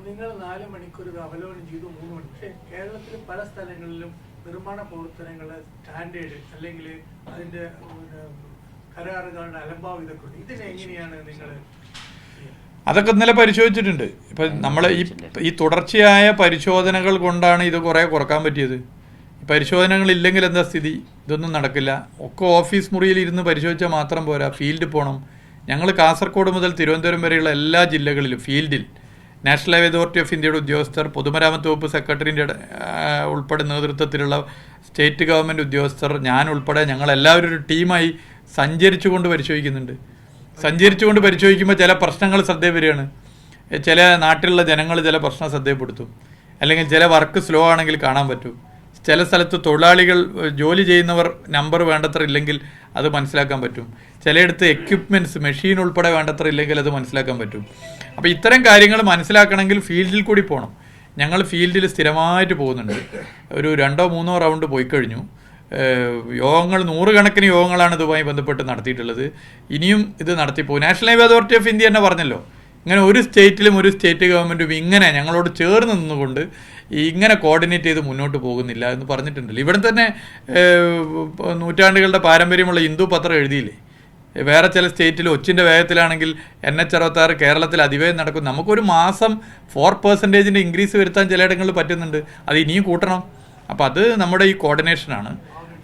നിങ്ങൾ 4 മണിക്കൂർ അവലോകനം ചെയ്തു 3 മണി. പക്ഷേ കേരളത്തിൽ പല സ്ഥലങ്ങളിലും നിർമ്മാണ പ്രവർത്തനങ്ങളുടെ സ്റ്റാൻഡേർഡ് അല്ലെങ്കിൽ അതിൻ്റെ കരാറുകാരുടെ അലംഭാവം ഇതൊക്കെ ഉണ്ട്. ഇതിനെങ്ങനെയാണ് നിങ്ങൾ? അതൊക്കെ ഇന്നലെ പരിശോധിച്ചിട്ടുണ്ട്. ഇപ്പം നമ്മൾ ഈ തുടർച്ചയായ പരിശോധനകൾ കൊണ്ടാണ് ഇത് കുറേ കുറക്കാൻ പറ്റിയത്. പരിശോധനകളില്ലെങ്കിൽ എന്താ സ്ഥിതി? ഇതൊന്നും നടക്കില്ല. ഒക്കെ ഓഫീസ് മുറിയിൽ ഇരുന്ന് പരിശോധിച്ചാൽ മാത്രം പോരാ, ഫീൽഡിൽ പോകണം. ഞങ്ങൾ കാസർഗോഡ് മുതൽ തിരുവനന്തപുരം വരെയുള്ള എല്ലാ ജില്ലകളിലും ഫീൽഡിൽ നാഷണൽ ഹൈവേ അതോറിറ്റി ഓഫ് ഇന്ത്യയുടെ ഉദ്യോഗസ്ഥർ, പൊതുമരാമത്ത് വകുപ്പ് സെക്രട്ടറിൻ്റെ ഉൾപ്പെടെ നേതൃത്വത്തിലുള്ള സ്റ്റേറ്റ് ഗവൺമെൻറ് ഉദ്യോഗസ്ഥർ, ഞാൻ ഉൾപ്പെടെ ഞങ്ങളെല്ലാവരും ഒരു ടീമായി സഞ്ചരിച്ചുകൊണ്ട് പരിശോധിക്കുന്നുണ്ട്. സഞ്ചരിച്ചുകൊണ്ട് പരിശോധിക്കുമ്പോൾ ചില പ്രശ്നങ്ങൾ ശ്രദ്ധ വരികയാണ്. ചില നാട്ടിലുള്ള ജനങ്ങൾ ചില പ്രശ്നം ശ്രദ്ധയപ്പെടുത്തും, അല്ലെങ്കിൽ ചില വർക്ക് സ്ലോ ആണെങ്കിൽ കാണാൻ പറ്റും. ചില സ്ഥലത്ത് തൊഴിലാളികൾ ജോലി ചെയ്യുന്നവർ നമ്പർ വേണ്ടത്ര ഇല്ലെങ്കിൽ അത് മനസ്സിലാക്കാൻ പറ്റും. ചിലയിടത്ത് എക്യുപ്മെൻറ്റ്സ് മെഷീൻ ഉൾപ്പെടെ വേണ്ടത്ര ഇല്ലെങ്കിൽ അത് മനസ്സിലാക്കാൻ പറ്റും. അപ്പോൾ ഇത്തരം കാര്യങ്ങൾ മനസ്സിലാക്കണമെങ്കിൽ ഫീൽഡിൽ കൂടി പോകണം. ഞങ്ങൾ ഫീൽഡിൽ സ്ഥിരമായിട്ട് പോകുന്നുണ്ട്. ഒരു 2-3 റൗണ്ട് പോയി കഴിഞ്ഞു. യോഗങ്ങൾ 100 കണക്കിന് യോഗങ്ങളാണ് ഇതുമായി ബന്ധപ്പെട്ട് നടത്തിയിട്ടുള്ളത്. ഇനിയും ഇത് നടത്തിപ്പോകും. National highway authority of India തന്നെ പറഞ്ഞല്ലോ, ഇങ്ങനെ ഒരു സ്റ്റേറ്റിലും ഒരു സ്റ്റേറ്റ് ഗവൺമെൻറ്റും ഇങ്ങനെ ഞങ്ങളോട് ചേർന്ന് നിന്നുകൊണ്ട് ഇങ്ങനെ കോർഡിനേറ്റ് ചെയ്ത് മുന്നോട്ട് പോകുന്നില്ല എന്ന് പറഞ്ഞിട്ടുണ്ടല്ലോ. ഇവിടെ തന്നെ നൂറ്റാണ്ടുകളുടെ പാരമ്പര്യമുള്ള ഹിന്ദു പത്രം എഴുതിയില്ലേ, വേറെ ചില സ്റ്റേറ്റിൽ ഒച്ചിൻ്റെ വേഗത്തിലാണെങ്കിൽ NH-66 കേരളത്തിൽ അതിവേഗം നടക്കും. നമുക്കൊരു മാസം 4% ഇൻക്രീസ് വരുത്താൻ ചിലയിടങ്ങളിൽ പറ്റുന്നുണ്ട്. അത് ഇനിയും കൂട്ടണം. അപ്പോൾ അത് നമ്മുടെ ഈ കോർഡിനേഷനാണ്.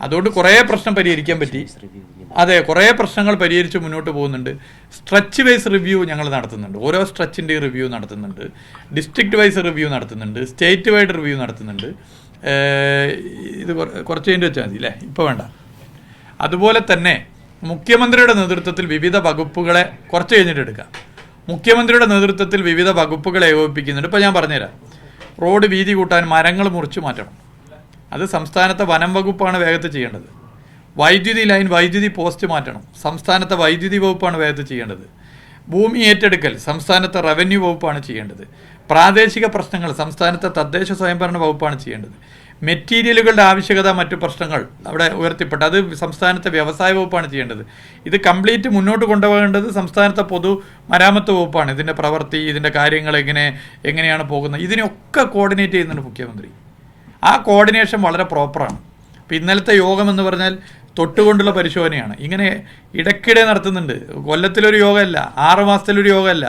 അതുകൊണ്ട് കുറേ പ്രശ്നം പരിഹരിക്കാൻ പറ്റി. അതെ, കുറേ പ്രശ്നങ്ങൾ പരിഹരിച്ച് മുന്നോട്ട് പോകുന്നുണ്ട്. സ്ട്രെച്ച് വൈസ് റിവ്യൂ ഞങ്ങൾ നടത്തുന്നുണ്ട്. ഓരോ സ്ട്രെച്ചിൻ്റെയും റിവ്യൂ നടത്തുന്നുണ്ട്. ഡിസ്ട്രിക്റ്റ് വൈസ് റിവ്യൂ നടത്തുന്നുണ്ട്. സ്റ്റേറ്റ് വൈഡ് റിവ്യൂ നടത്തുന്നുണ്ട്. ഇത് കുറച്ച് കഴിഞ്ഞ് വെച്ചാൽ മതി അല്ലേ, ഇപ്പോൾ വേണ്ട. അതുപോലെ തന്നെ മുഖ്യമന്ത്രിയുടെ നേതൃത്വത്തിൽ വിവിധ വകുപ്പുകളെ കുറച്ച് കഴിഞ്ഞിട്ട് എടുക്കാം. മുഖ്യമന്ത്രിയുടെ നേതൃത്വത്തിൽ വിവിധ വകുപ്പുകളെ ഏകോപിപ്പിക്കുന്നുണ്ട്. ഇപ്പോൾ ഞാൻ പറഞ്ഞുതരാം. റോഡ് വീതി കൂട്ടാൻ മരങ്ങൾ മുറിച്ച് മാറ്റണം. അത് സംസ്ഥാനത്തെ വനം വകുപ്പാണ് വേഗത്തിൽ ചെയ്യേണ്ടത്. വൈദ്യുതി ലൈൻ, വൈദ്യുതി പോസ്റ്റ് മാറ്റണം. സംസ്ഥാനത്തെ വൈദ്യുതി വകുപ്പാണ് വേഗത്തിൽ ചെയ്യേണ്ടത്. ഭൂമി ഏറ്റെടുക്കൽ സംസ്ഥാനത്തെ റവന്യൂ വകുപ്പാണ് ചെയ്യേണ്ടത്. പ്രാദേശിക പ്രശ്നങ്ങൾ സംസ്ഥാനത്തെ തദ്ദേശ സ്വയംഭരണ വകുപ്പാണ് ചെയ്യേണ്ടത്. മെറ്റീരിയലുകളുടെ ആവശ്യകത, മറ്റു പ്രശ്നങ്ങൾ അവിടെ ഉയർത്തിപ്പെട്ട അത് സംസ്ഥാനത്തെ വ്യവസായ വകുപ്പാണ് ചെയ്യേണ്ടത്. ഇത് കംപ്ലീറ്റ് മുന്നോട്ട് കൊണ്ടുപോകേണ്ടത് സംസ്ഥാനത്തെ പൊതുമരാമത്ത് വകുപ്പാണ്. ഇതിൻ്റെ പ്രവൃത്തി, ഇതിൻ്റെ കാര്യങ്ങൾ എങ്ങനെയാണ് പോകുന്നത്, ഇതിനെയൊക്കെ കോർഡിനേറ്റ് ചെയ്യുന്നുണ്ട് മുഖ്യമന്ത്രി. ആ കോർഡിനേഷൻ വളരെ പ്രോപ്പറാണ്. അപ്പോൾ ഇന്നലത്തെ യോഗം എന്ന് പറഞ്ഞാൽ തൊട്ടുകൊണ്ടുള്ള പരിശോധനയാണ്. ഇങ്ങനെ ഇടയ്ക്കിടെ നടത്തുന്നുണ്ട്. കൊല്ലത്തിലൊരു യോഗമല്ല, 6 മാസത്തിലൊരു യോഗമല്ല,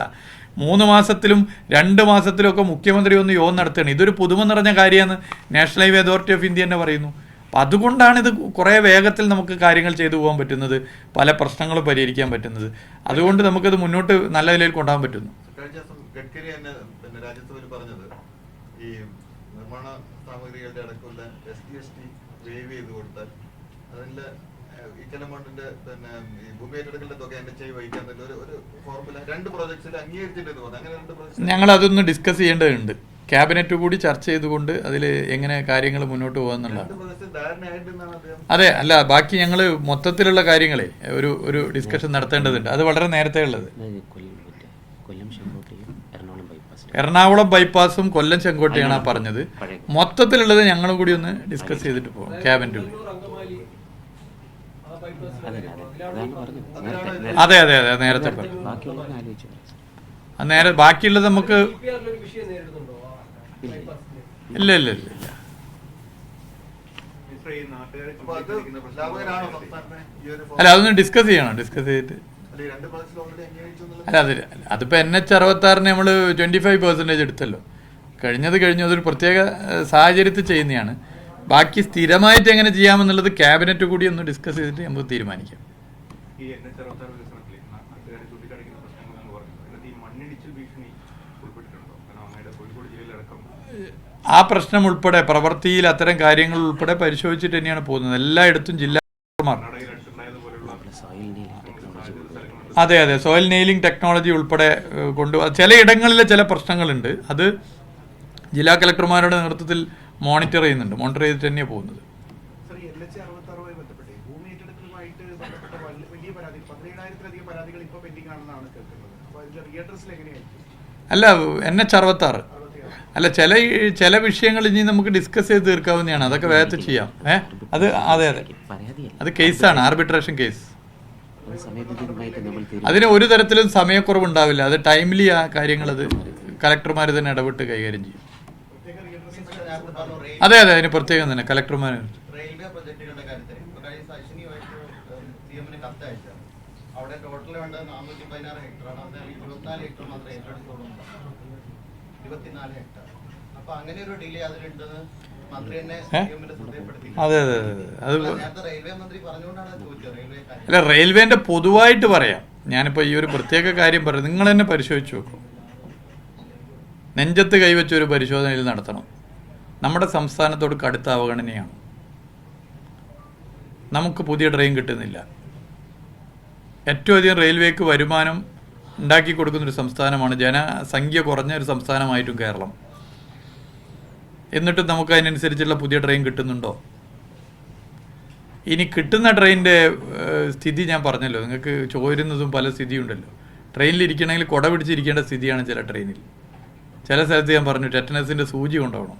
3 മാസത്തിലും 2 മാസത്തിലും ഒക്കെ മുഖ്യമന്ത്രി ഒന്ന് യോഗം നടത്തുകയാണ്. ഇതൊരു പുതുമ നിറഞ്ഞ കാര്യമാണ് national highway authority of India തന്നെ പറയുന്നു. അപ്പം അതുകൊണ്ടാണ് ഇത് കുറേ വേഗത്തിൽ നമുക്ക് കാര്യങ്ങൾ ചെയ്തു പോകാൻ പറ്റുന്നത്, പല പ്രശ്നങ്ങളും പരിഹരിക്കാൻ പറ്റുന്നത്. അതുകൊണ്ട് നമുക്കത് മുന്നോട്ട് നല്ല നിലയിൽ കൊണ്ടുപോകാൻ പറ്റുന്നു. ഗഡ്കരി തന്നെ രാജ്യസഭയിൽ പറഞ്ഞത് ഈ നിർമ്മാണ സാമഗ്രികളുടെ അടക്കമുള്ള ST വേവ് ചെയ്ത് കൊടുത്താൽ അതിൻ്റെ ഇക്കലമൗണ്ടിന്റെ ഈ ഭൂമി ഏറ്റെടുക്കലിന്റെ തുക NHI വഹിക്കാൻ ഒരു ഫോർമുല 2 പ്രോജക്ട്സിൽ അംഗീകരിച്ചിട്ടുണ്ടെന്ന് പറഞ്ഞു. അങ്ങനെ 2 പ്രോജക്ട്സ് ഞങ്ങൾ അതൊന്ന് ഡിസ്കസ് ചെയ്യേണ്ടതുണ്ട്. ക്യാബിനറ്റ് കൂടി ചർച്ച ചെയ്തുകൊണ്ട് അതിൽ എങ്ങനെ കാര്യങ്ങൾ മുന്നോട്ട് പോകാന്നുള്ളതാണ്. അതെ, അല്ല ബാക്കി ഞങ്ങൾ മൊത്തത്തിലുള്ള കാര്യങ്ങളെ ഒരു ഡിസ്കഷൻ നടത്തേണ്ടതുണ്ട്. അത് വളരെ നേരത്തെ ഉള്ളത്. എറണാകുളം ബൈപ്പാസും കൊല്ലം ചെങ്കോട്ടയാണ് പറഞ്ഞത്. മൊത്തത്തിലുള്ളത് ഞങ്ങളും കൂടി ഒന്ന് ഡിസ്കസ് ചെയ്തിട്ട് പോകാം ക്യാബിനറ്റ് കൂടി. അതെ അതെ അതെ, നേരത്തെ പറഞ്ഞു. നേരെ ബാക്കിയുള്ളത് നമുക്ക് ഇല്ല ഇല്ല ഇല്ല ഇല്ല. അല്ല അതൊന്ന് ഡിസ്കസ് ചെയ്യണം. ഡിസ്കസ് ചെയ്തിട്ട് അല്ല അതിപ്പോൾ NH-66 നമ്മൾ 25% എടുത്തല്ലോ. കഴിഞ്ഞു. അതൊരു പ്രത്യേക സാഹചര്യത്തിൽ ചെയ്യുന്നതാണ്. ബാക്കി സ്ഥിരമായിട്ട് എങ്ങനെ ചെയ്യാമെന്നുള്ളത് ക്യാബിനറ്റ് കൂടി ഒന്ന് ഡിസ്കസ് ചെയ്തിട്ട് നമുക്ക് തീരുമാനിക്കാം. ആ പ്രശ്നം ഉൾപ്പെടെ പ്രവൃത്തിയിൽ അത്തരം കാര്യങ്ങൾ ഉൾപ്പെടെ പരിശോധിച്ചിട്ട് തന്നെയാണ് പോകുന്നത്. എല്ലായിടത്തും ജില്ലാ അതെ അതെ, സോയിൽ നെയിലിംഗ് ടെക്നോളജി ഉൾപ്പെടെ ചിലയിടങ്ങളിലെ ചില പ്രശ്നങ്ങളുണ്ട്. അത് ജില്ലാ കളക്ടർമാരുടെ നേതൃത്വത്തിൽ മോണിറ്റർ ചെയ്തിട്ട് തന്നെയാണ് പോകുന്നത്. അല്ല NH-66 അല്ല, ചില വിഷയങ്ങൾ ഇനി നമുക്ക് ഡിസ്കസ് ചെയ്ത് തീർക്കാവുന്നതാണ്. അതൊക്കെ വേഗത്തിൽ ചെയ്യാം. അത് അതെ അതെ, അത് കേസാണ്, ആർബിട്രേഷൻ കേസ്. അതിന് ഒരു തരത്തിലും സമയക്കുറവുണ്ടാവില്ല. അത് ടൈംലി ആ കാര്യങ്ങൾ അത് കലക്ടർമാർ തന്നെ ഇടപെട്ട് കൈകാര്യം ചെയ്യും. റെയിൽവേ അതെ അതിന് പ്രത്യേകം തന്നെ കലക്ടർമാർ. പ്രൊജക്ടുകളുടെ കാര്യത്തിൽ കഴിഞ്ഞ അശ്വിനിയുമായിട്ട് CM-ന് കത്തയച്ചു. അവിടെ ടോട്ടൽ വേണ്ടത് 416 ഹെക്ടറാണ്. അത് 24 ഹെക്ടർ മാത്രമേ ഏറ്റെടുത്തോളൂ. 24 ഹെക്ടർ. അപ്പൊ അങ്ങനെ ഒരു ഡിലേ അതിലുണ്ടെന്ന് മന്ത്രി തന്നെ CM-ന്റെ ശ്രദ്ധയിൽപ്പെടുത്തി. അതെ അത് നേരത്തെ റെയിൽവേ മന്ത്രി പറഞ്ഞുകൊണ്ടാണ് ചോദിച്ചത്. റെയിൽവേ അല്ല, റെയിൽവേൻ്റെ പൊതുവായിട്ട് പറയാം. ഞാനിപ്പോൾ ഈ ഒരു പ്രത്യേക കാര്യം പറയാം. നിങ്ങൾ തന്നെ പരിശോധിച്ച് നോക്കും. നെഞ്ചത്ത് കൈവച്ചൊരു പരിശോധനയിൽ നടത്തണം. നമ്മുടെ സംസ്ഥാനത്തോട് കടുത്ത അവഗണനയാണ്. നമുക്ക് പുതിയ ട്രെയിൻ കിട്ടുന്നില്ല. ഏറ്റവും അധികം റെയിൽവേക്ക് വരുമാനം ഉണ്ടാക്കി കൊടുക്കുന്നൊരു സംസ്ഥാനമാണ്, ജനസംഖ്യ കുറഞ്ഞ ഒരു സംസ്ഥാനമായിട്ടും കേരളം. എന്നിട്ടും നമുക്ക് അതിനനുസരിച്ചുള്ള പുതിയ ട്രെയിൻ കിട്ടുന്നുണ്ടോ? ഇനി കിട്ടുന്ന ട്രെയിനിൻ്റെ സ്ഥിതി ഞാൻ പറഞ്ഞല്ലോ, നിങ്ങൾക്ക് ചോരുന്നതും പല സ്ഥിതിയുണ്ടല്ലോ. ട്രെയിനിലിരിക്കണമെങ്കിൽ കുട പിടിച്ചിരിക്കേണ്ട സ്ഥിതിയാണ് ചില ട്രെയിനിൽ. ചില സ്ഥലത്ത് ഞാൻ പറഞ്ഞു ടെറ്റനസിൻ്റെ സൂചി കൊണ്ടുപോകണം.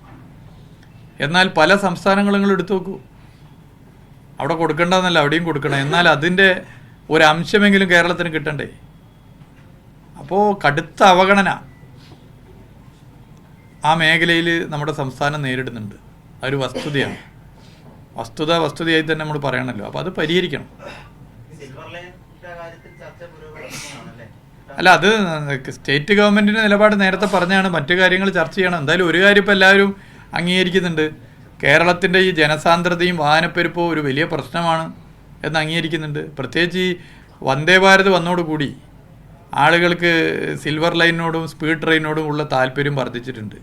എന്നാൽ പല സംസ്ഥാനങ്ങളും എടുത്തു നോക്കൂ, അവിടെ കൊടുക്കേണ്ടതെന്നല്ല, അവിടെയും കൊടുക്കണം. എന്നാൽ അതിൻ്റെ ഒരു അംശമെങ്കിലും കേരളത്തിന് കിട്ടണ്ടേ? അപ്പോൾ കടുത്ത അവഗണന ആ മേഖലയിൽ നമ്മുടെ സംസ്ഥാനം നേരിടുന്നുണ്ട്. അതൊരു വസ്തുതയാണ്. വസ്തുതയായി തന്നെ നമ്മൾ പറയണമല്ലോ. അപ്പോൾ അത് പരിഹരിക്കണം. അല്ല, അത് സ്റ്റേറ്റ് ഗവൺമെൻറ്റിൻ്റെ നിലപാട് നേരത്തെ പറഞ്ഞാണ്. മറ്റു കാര്യങ്ങൾ ചർച്ച ചെയ്യണം. എന്തായാലും ഒരു കാര്യം ഇപ്പോൾ എല്ലാവരും അംഗീകരിക്കുന്നുണ്ട്. കേരളത്തിൻ്റെ ഈ ജനസാന്ദ്രതയും വാഹനപ്പെരുപ്പവും ഒരു വലിയ പ്രശ്നമാണ് എന്ന് അംഗീകരിക്കുന്നുണ്ട്. പ്രത്യേകിച്ച് ഈ വന്ദേ ഭാരത് വന്നതോടുകൂടി ആളുകൾക്ക് സിൽവർ ലൈനിനോടും സ്പീഡ് ട്രെയിനോടും ഉള്ള താല്പര്യം വർദ്ധിച്ചിട്ടുണ്ട്.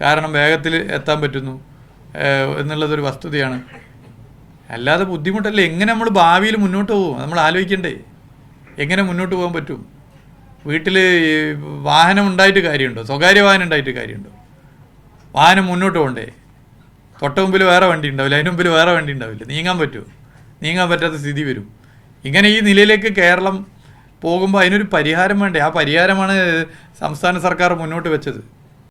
കാരണം വേഗത്തിൽ എത്താൻ പറ്റുന്നു എന്നുള്ളതൊരു വസ്തുതയാണ്. അല്ലാതെ ബുദ്ധിമുട്ടല്ലേ. എങ്ങനെ നമ്മൾ ഭാവിയിൽ മുന്നോട്ട് പോകും നമ്മൾ ആലോചിക്കണ്ടേ? എങ്ങനെ മുന്നോട്ട് പോകാൻ പറ്റും? വീട്ടിൽ വാഹനം ഉണ്ടായിട്ട് കാര്യമുണ്ടോ? സ്വകാര്യ വാഹനം ഉണ്ടായിട്ട് കാര്യമുണ്ടോ? വാഹനം മുന്നോട്ട് പോകണ്ടേ? തൊട്ട മുമ്പിൽ വേറെ വണ്ടി ഉണ്ടാവില്ല, അതിന് മുമ്പിൽ വേറെ വണ്ടി ഉണ്ടാവില്ല. നീങ്ങാൻ പറ്റുമോ? നീങ്ങാൻ പറ്റാത്ത സ്ഥിതി വരും. ഇങ്ങനെ ഈ നിലയിലേക്ക് കേരളം പോകുമ്പോൾ അതിനൊരു പരിഹാരം വേണ്ടേ? ആ പരിഹാരമാണ് സംസ്ഥാന സർക്കാർ മുന്നോട്ട് വെച്ചത്.